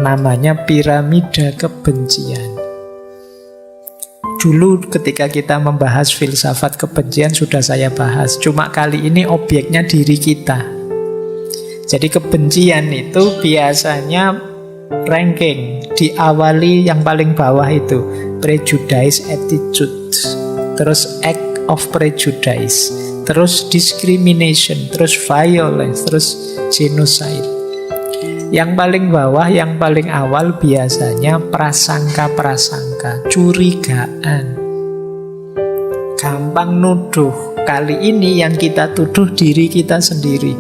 namanya piramida kebencian. Dulu ketika kita membahas filsafat kebencian sudah saya bahas. Cuma kali ini objeknya diri kita. Jadi kebencian itu biasanya ranking. Diawali yang paling bawah itu prejudice attitude, terus act of prejudice, terus discrimination, terus violence, terus genocide. Yang paling bawah, yang paling awal biasanya prasangka-prasangka, curigaan, gampang nuduh. Kali ini yang kita tuduh diri kita sendiri.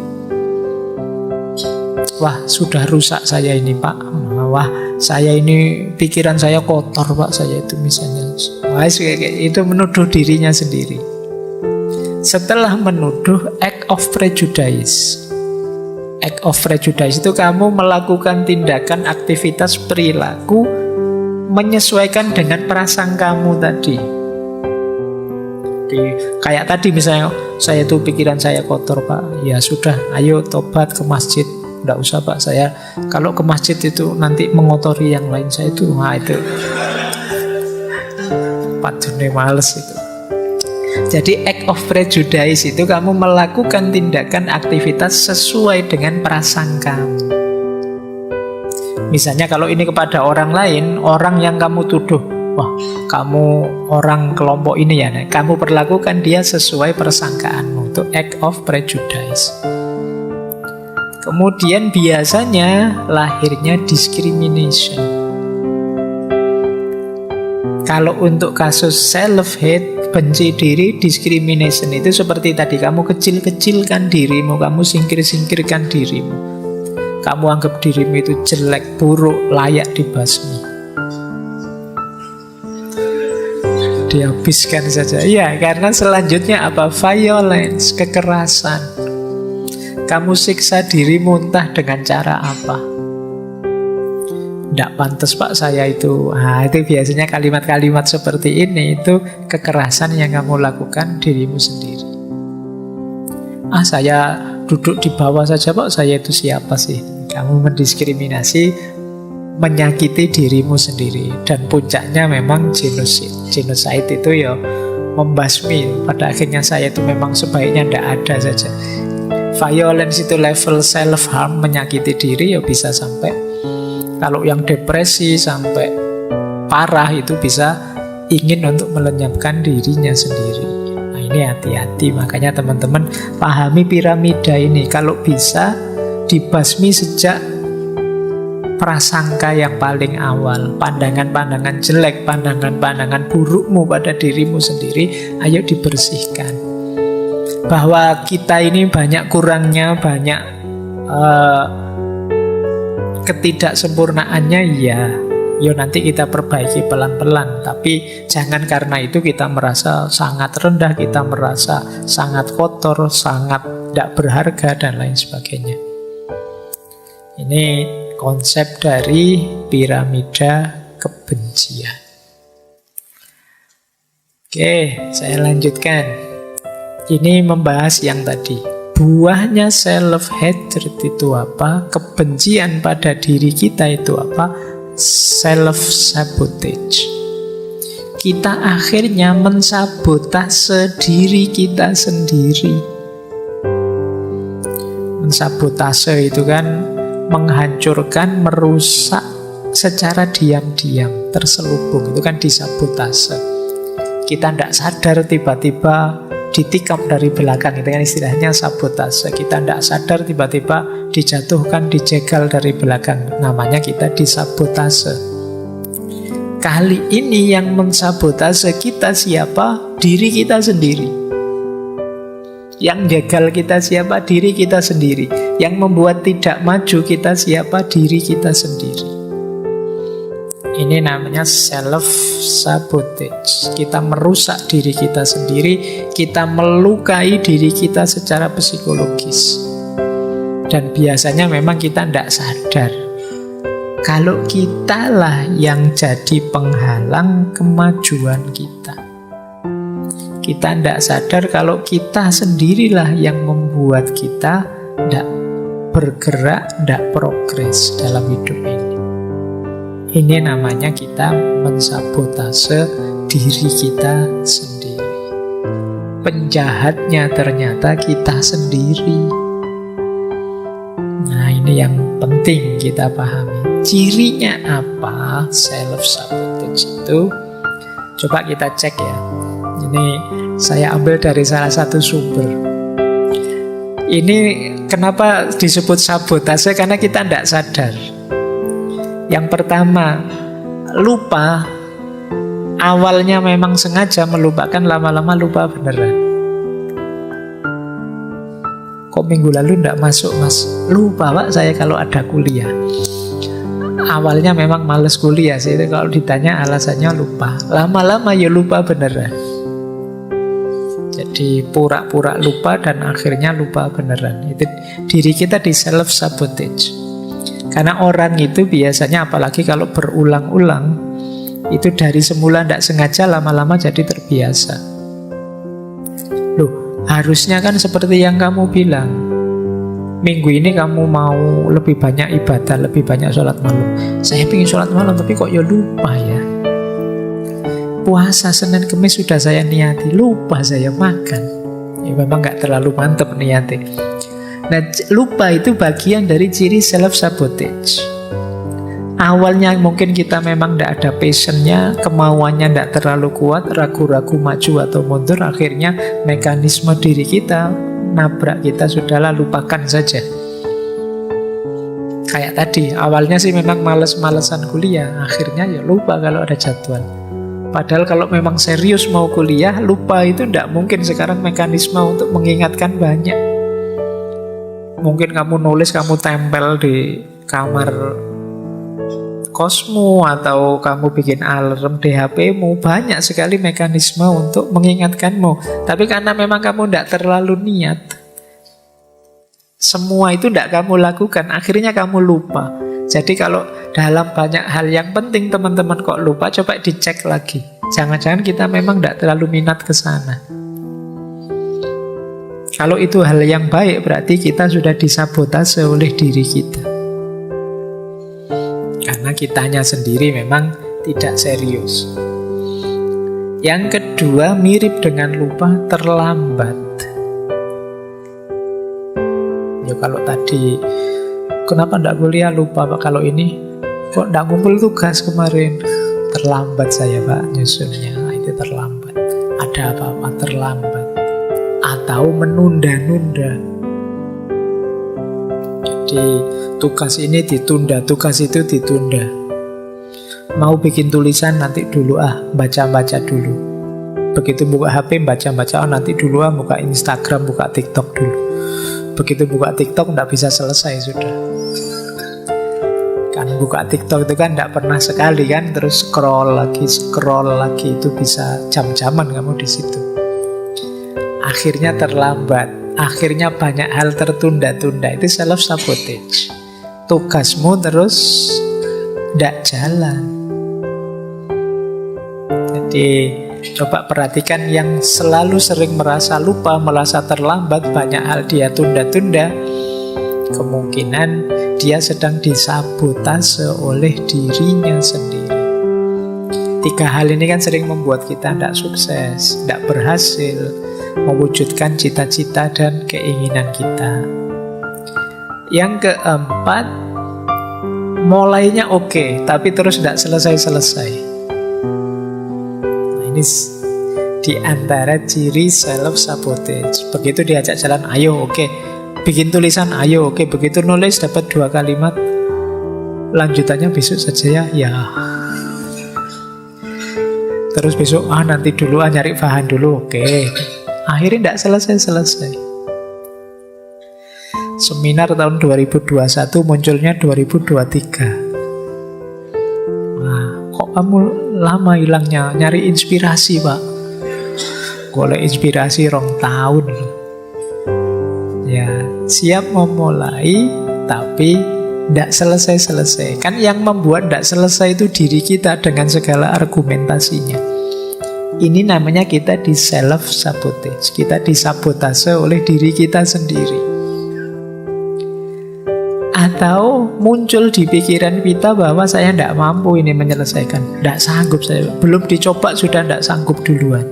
Wah, sudah rusak saya ini, Pak. Wah, saya ini pikiran saya kotor, Pak. Saya itu misalnya. Wah, itu menuduh dirinya sendiri. Setelah menuduh, act of prejudice. Act of prejudice itu kamu melakukan tindakan, aktivitas, perilaku menyesuaikan dengan prasangkamu tadi. Kayak tadi misalnya, saya itu pikiran saya kotor, Pak. Ya sudah, ayo tobat ke masjid. Nggak usah, Pak, saya kalau ke masjid itu nanti mengotori yang lain. Saya itu, itu padune males itu. Jadi act of prejudice itu kamu melakukan tindakan, aktivitas sesuai dengan prasangkamu. Misalnya kalau ini kepada orang lain, orang yang kamu tuduh, wah kamu orang kelompok ini ya, kamu perlakukan dia sesuai persangkaanmu. Itu act of prejudice. Kemudian biasanya lahirnya discrimination. Kalau untuk kasus self-hate, benci diri, discrimination itu seperti tadi, kamu kecil-kecilkan dirimu, kamu singkir-singkirkan dirimu. Kamu anggap dirimu itu jelek, buruk, layak dibasmi. Dihabiskan saja. Ya, karena selanjutnya apa? Violence, kekerasan. Kamu siksa dirimu entah dengan cara apa. Tidak pantas, Pak, saya itu. Nah, itu biasanya kalimat-kalimat seperti ini, itu kekerasan yang kamu lakukan dirimu sendiri. Saya duduk di bawah saja, Pak, saya itu siapa sih? Kamu mendiskriminasi, menyakiti dirimu sendiri. Dan puncaknya memang genocide. Genocide itu ya membasmi. Pada akhirnya saya itu memang sebaiknya tidak ada saja. Violence itu level self-harm, menyakiti diri ya bisa sampai, kalau yang depresi sampai parah itu bisa ingin untuk melenyapkan dirinya sendiri. Nah ini hati-hati, makanya teman-teman pahami piramida ini. Kalau bisa dibasmi sejak prasangka yang paling awal, pandangan-pandangan jelek, pandangan-pandangan burukmu pada dirimu sendiri, ayo dibersihkan. Bahwa kita ini banyak kurangnya, banyak ketidaksempurnaannya, ya nanti kita perbaiki pelan-pelan. Tapi jangan karena itu kita merasa sangat rendah, kita merasa sangat kotor, sangat tidak berharga, dan lain sebagainya. Ini konsep dari piramida kebencian. Oke, saya lanjutkan. Ini membahas yang tadi. Buahnya self-hatred itu apa? Kebencian pada diri kita itu apa? Self-sabotage. Kita akhirnya mensabotase diri kita sendiri. Mensabotase itu kan menghancurkan, merusak secara diam-diam, terselubung. Itu kan disabotase. Kita tidak sadar tiba-tiba ditikam dari belakang, itu kan istilahnya sabotase. Kita tidak sadar tiba-tiba dijatuhkan, dijegal dari belakang, namanya kita disabotase. Kali ini yang mensabotase kita siapa? Diri kita sendiri. Yang jegal kita siapa? Diri kita sendiri. Yang membuat tidak maju kita siapa? Diri kita sendiri. Ini namanya self-sabotage. Kita merusak diri kita sendiri, kita melukai diri kita secara psikologis. Dan biasanya memang kita tidak sadar kalau kitalah yang jadi penghalang kemajuan kita. Kita tidak sadar kalau kita sendirilah yang membuat kita tidak bergerak, tidak progres dalam hidup ini. Ini namanya kita mensabotase diri kita sendiri. Penjahatnya ternyata kita sendiri. Nah, ini yang penting kita pahami. Cirinya apa self-sabotage itu? Coba kita cek ya. Ini saya ambil dari salah satu sumber. Ini kenapa disebut sabotase? Karena kita tidak sadar. Yang pertama, lupa. Awalnya memang sengaja melupakan, lama-lama lupa beneran. Kok minggu lalu tidak masuk, Mas? Lupa, Pak, saya kalau ada kuliah. Awalnya memang males kuliah sih. Kalau ditanya alasannya lupa. Lama-lama ya lupa beneran. Jadi pura-pura lupa dan akhirnya lupa beneran. Itu diri kita di self-sabotage. Karena orang itu biasanya apalagi kalau berulang-ulang, itu dari semula tidak sengaja, lama-lama jadi terbiasa. Loh, harusnya kan seperti yang kamu bilang, minggu ini kamu mau lebih banyak ibadah, lebih banyak sholat malam. Saya ingin sholat malam, tapi kok ya lupa ya. Puasa Senin Kemis sudah saya niati, lupa saya makan. Ya memang gak terlalu mantep niati. Nah, lupa itu bagian dari ciri self-sabotage. Awalnya mungkin kita memang tidak ada passionnya, kemauannya tidak terlalu kuat, ragu-ragu maju atau mundur, akhirnya mekanisme diri kita nabrak kita, sudahlah lupakan saja. Kayak tadi, awalnya sih memang males-malesan kuliah, akhirnya ya lupa kalau ada jadwal. Padahal kalau memang serius mau kuliah, lupa itu tidak mungkin sekarang mekanisme untuk mengingatkan banyak. Mungkin kamu nulis, kamu tempel di kamar kosmu, atau kamu bikin alarm di HP-mu, banyak sekali mekanisme untuk mengingatkanmu. Tapi karena memang kamu tidak terlalu niat, semua itu tidak kamu lakukan, akhirnya kamu lupa. Jadi kalau dalam banyak hal yang penting teman-teman kok lupa, coba dicek lagi. Jangan-jangan kita memang tidak terlalu minat ke sana. Kalau itu hal yang baik, berarti kita sudah disabotase oleh diri kita. Karena kitanya sendiri memang tidak serius. Yang kedua, mirip dengan lupa, terlambat. Ya kalau tadi, kenapa tidak kuliah, lupa Pak. Kalau ini, kok tidak ngumpul tugas kemarin, terlambat saya Pak nyusunnya. Itu terlambat. Ada apa-apa terlambat. Atau menunda-nunda. Jadi tugas ini ditunda, tugas itu ditunda. Mau bikin tulisan nanti dulu baca-baca dulu. Begitu buka HP baca-baca, nanti dulu buka Instagram, buka TikTok dulu. Begitu buka TikTok tidak bisa selesai sudah. Kan buka TikTok itu kan tidak pernah sekali kan, terus scroll lagi itu bisa jam-jaman kamu di situ. Akhirnya terlambat. Akhirnya banyak hal tertunda-tunda. Itu self-sabotage. Tugasmu terus tidak jalan. Jadi coba perhatikan yang selalu sering merasa lupa, merasa terlambat, banyak hal dia tunda-tunda, kemungkinan dia sedang disabotase oleh dirinya sendiri. 3 hal ini kan sering membuat kita tidak sukses, tidak berhasil mewujudkan cita-cita dan keinginan kita. Yang keempat, mulainya oke, tapi terus tidak selesai-selesai. Nah, ini di antara ciri self-sabotage. Begitu diajak jalan, ayo oke. Bikin tulisan, ayo oke. Begitu nulis dapat 2 kalimat, lanjutannya besok saja ya. Terus besok, nanti dulu nyari bahan dulu, oke. Akhirnya tidak selesai-selesai. Seminar tahun 2021 munculnya 2023. Nah, kok kamu lama hilangnya? Nyari inspirasi Pak. Golek inspirasi 2 tahun. Ya, siap memulai, tapi tidak selesai-selesai. Kan yang membuat tidak selesai itu diri kita dengan segala argumentasinya. Ini namanya kita di self-sabotage. Kita disabotase oleh diri kita sendiri. Atau muncul di pikiran kita bahwa saya tidak mampu ini menyelesaikan, tidak sanggup saya, belum dicoba sudah tidak sanggup duluan.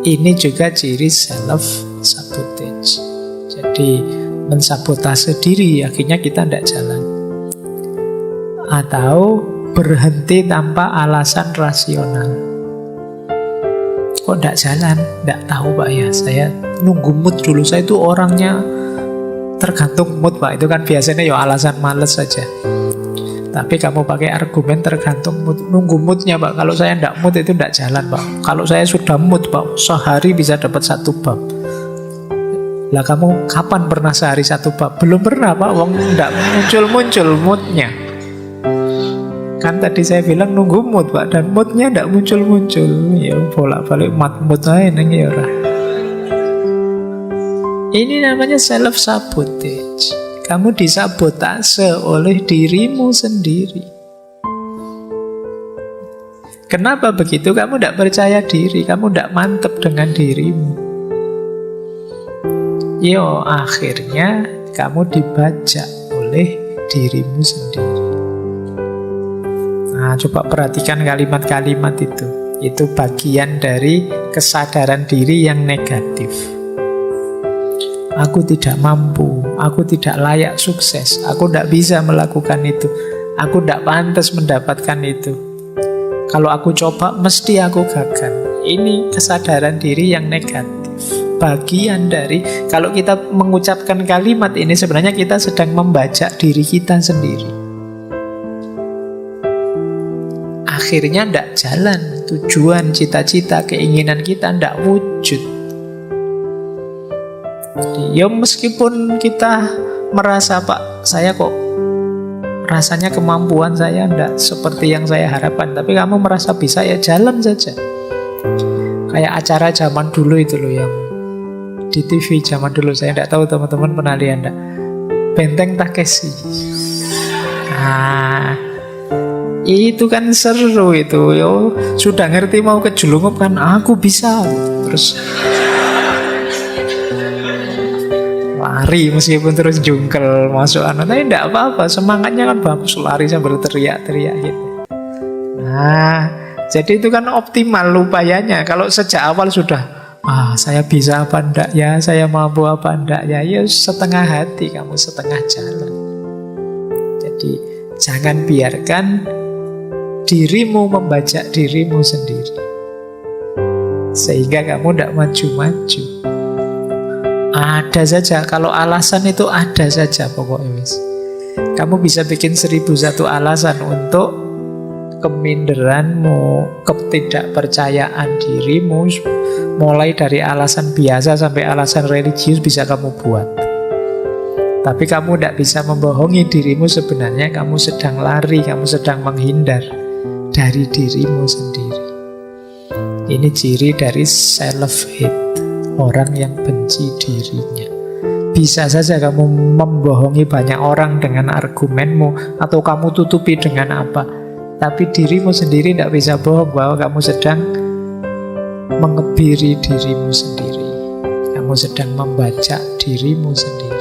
Ini juga ciri self-sabotage. Jadi mensabotase diri, akhirnya kita tidak jalan. Atau berhenti tanpa alasan rasional. Kok tidak jalan? Tidak tahu Pak ya, saya nunggu mood dulu. Saya itu orangnya tergantung mood Pak. Itu kan biasanya ya alasan males saja. Tapi kamu pakai argumen tergantung mood. Nunggu moodnya Pak. Kalau saya tidak mood itu tidak jalan Pak. Kalau saya sudah mood Pak, sehari bisa dapat 1 bab. Lah kamu kapan pernah sehari 1 bab? Belum pernah Pak. Wong tidak muncul-muncul moodnya. Kan tadi saya bilang nunggu mood Pak, dan moodnya tidak muncul-muncul. Ya bolak-balik mood aja neng ya ora. Ini namanya self-sabotage. Kamu disabotase oleh dirimu sendiri. Kenapa begitu? Kamu tidak percaya diri, kamu tidak mantap dengan dirimu. Yo, akhirnya kamu dibajak oleh dirimu sendiri. Nah, coba perhatikan kalimat-kalimat itu. Itu bagian dari kesadaran diri yang negatif. Aku tidak mampu, aku tidak layak sukses, aku tidak bisa melakukan itu, aku tidak pantas mendapatkan itu. Kalau aku coba, mesti aku gagal. Ini kesadaran diri yang negatif. Bagian dari, kalau kita mengucapkan kalimat ini, sebenarnya kita sedang membajak diri kita sendiri. Akhirnya tidak jalan, tujuan, cita-cita, keinginan kita tidak wujud. Ya meskipun kita merasa Pak, saya kok rasanya kemampuan saya tidak seperti yang saya harapkan, tapi kamu merasa bisa, ya jalan saja. Kayak acara zaman dulu itu loh, yang di TV zaman dulu, saya tidak tahu teman-teman pernah lihat enggak? Benteng Takeshi. Nah, itu kan seru itu. Yo, sudah ngerti mau kejulungup kan, aku bisa. Terus lari meskipun terus jungkel masuk tapi tidak apa-apa, semangatnya kan bagus, lari sambil teriak-teriak gitu. Nah, jadi itu kan optimal upayanya. Kalau sejak awal sudah, saya bisa apa enggak ya, saya mampu apa enggak ya, ya setengah hati kamu, setengah jalan. Jadi jangan biarkan dirimu membajak dirimu sendiri, sehingga kamu tidak maju-maju. Ada saja, kalau alasan itu ada saja pokoknya wis. Kamu bisa bikin 1001 alasan untuk keminderanmu, ketidakpercayaan dirimu. Mulai dari alasan biasa sampai alasan religius bisa kamu buat. Tapi kamu tidak bisa membohongi dirimu, sebenarnya kamu sedang lari, kamu sedang menghindar dari dirimu sendiri. Ini ciri dari self-hate. Orang yang benci dirinya. Bisa saja kamu membohongi banyak orang dengan argumenmu, atau kamu tutupi dengan apa, tapi dirimu sendiri tidak bisa bohong bahwa kamu sedang mengebiri dirimu sendiri. Kamu sedang membajak dirimu sendiri.